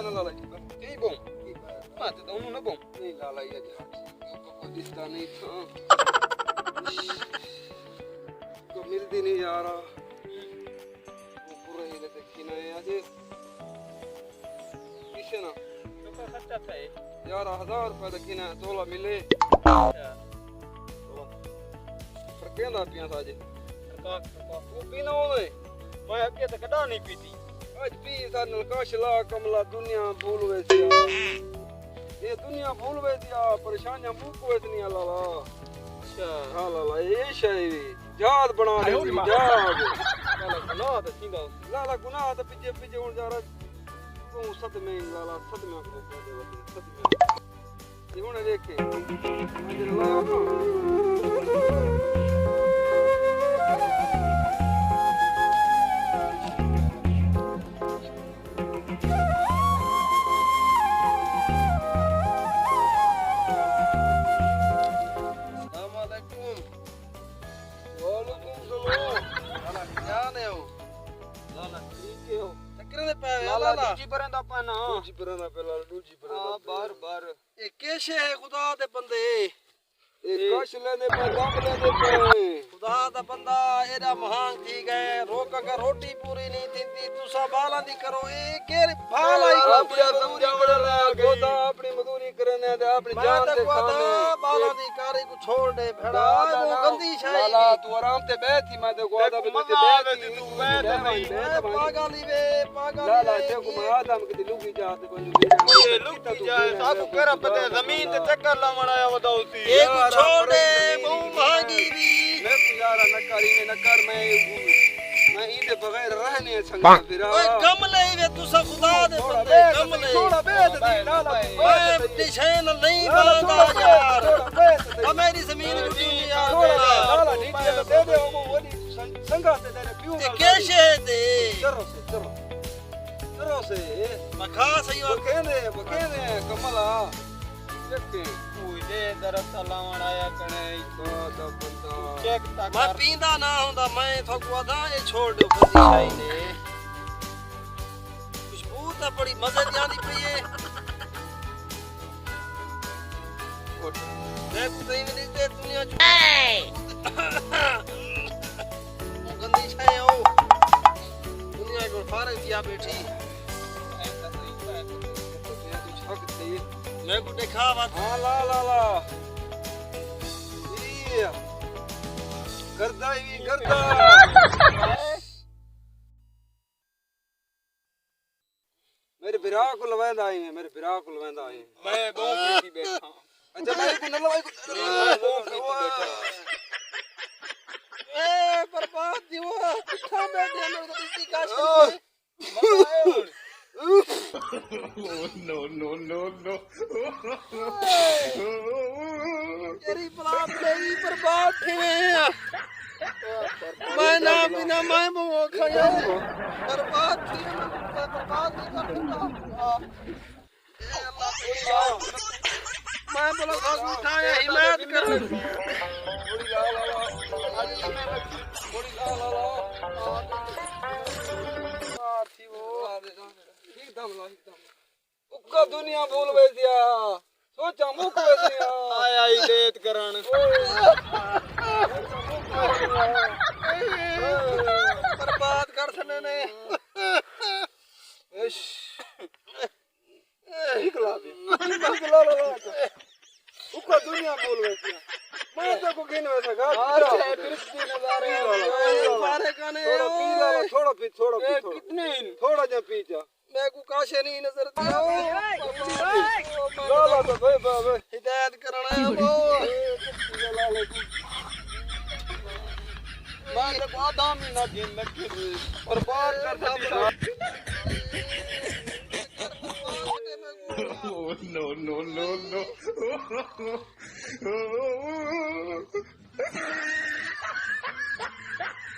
ना लाला कहीं बो मत दोनों ना बो नहीं लाला ये को दिसता नहीं था को मिलती नहीं यार वो पूरा ही देखी ना आज पीछे ना तो खर्चा था यार 1000 रुपए देखी ना तोला मिले पर कहना पिया था जी वो पीना होवे मैं अगे तो कदा नहीं पीती आज पी सा नलकाशला कमला दुनिया भूल वैसिया ये दुनिया भूल वैसिया परेशानियां मुक वैसनिया लाला अच्छा हां लाला ये शय याद बना दे याद लाला गुनाह तो सीधा लाला गुनाह तो पीछे पीछे उड़ जा रहा तू सत में लाला सत में को दे सत में ये होने देखे मुझे लाया ना दूजी परंदा पाना दूजी परंदा पहला दूजी परंदा हां बार ये कैसे है खुदा दे बंदे एक कश लेने पे दम लेने पे खुदा दा बंदा एदा महान थी गए रोक का रोटी पूरी नहीं थींदी तुसा बाला दी करो ए के भाला ही अपनी समझावड़ा ला गोदा अपनी मजदूरी करने दे अपनी जान दे खाने बाला दी कारी को छोड़ दे भेड़ा वो गंदी शाही लाला तू आराम ते बैठी मैं ते गोदा पे ते बैठी तू बैठ भाई पागल वे पागल लाला ते को आदम की लुगी जात को ये लुगी जाए साकू कर पते जमीन ते चक्कर लावण आया वदाउसी छोड़ दे बहु महंगी भी मैं यार नकारी में नकर मैं इनके बगैर रहने संग फिरा ओए कम ले वे तू सब खुदा दे बंदे कम ले थोड़ा बेद दी लाला मैं निशान नहीं बांधा यार अब मेरी जमीन लुटी यार लाला नीचे दे दे वो संगा से दे पियो कैसे दे चलो से मखा सही वो कहने कमला देखे दे दरत लावण आया कने तो बंदा चेक ता मैं पींदा ना हुंदा मैं थको आदा ये छोड़ दो बंदी शाही ने खुशबू ता बड़ी मजे दी आंदी पई है देख तई में दे दुनिया गंदी शाही हो दुनिया को फारग दिया बैठी मैं को देखा बात हां ला ये करदा मेरे बिरा को लवेंदा आई है मैं बहुत पीती बैठा अच्छा मेरे को न लवाई को बहुत पीती बैठा ए बर्बाद जीवा किथा बैठे मेरे को पीती काश no तेरी बलाप मेरी बर्बाद थे मैं ना बिना मैं वो खाया बर्बाद थी बर्बाद नहीं कर सकता मैं बोला खास उठाया हिमायत कर बड़ी ला थी वो एकदम उक्का दुनिया भूल गई दिया सोचा मुक दिया आया ही लेट करन बर्बाद कर सने ने इश निकला उक्का दुनिया भूल गई दिया मैं तो को गिन वैसा गा दृष्टि नजारे मारे काने थोड़ा पी कितने थोड़ा जा पी जा मैं को काशे नहीं नजर दिया ला तो भाई हिदायत करना है वो मैं तो आदम ही ना गिन लगे बर्बाद कर दिया no